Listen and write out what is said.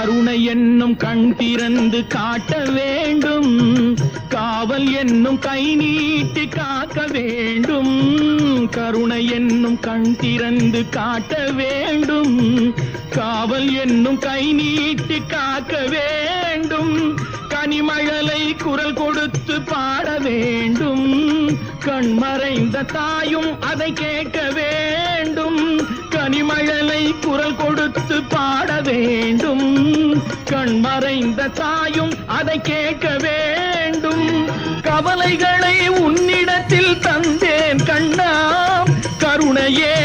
கருணை என்னும் கண் திறந்து காட்ட வேண்டும், காவல் என்னும் கை நீட்டி காக்க வேண்டும். கருணை என்னும் கண் திறந்து காட்ட வேண்டும், காவல் என்னும் கை நீட்டி காக்க வேண்டும். கனிமழலை குரல் கொடுத்து பாட வேண்டும், கண்மறைந்த தாயும் அதை கேட்க வேண்டும். கனிமழலை குரல் கொடுத்து பாட வேண்டும், கண்மறைந்த தாயும் அதை கேட்க வேண்டும். கவலைகளை உன்னிடத்தில் தந்தேன் கண்ணா, கருணையே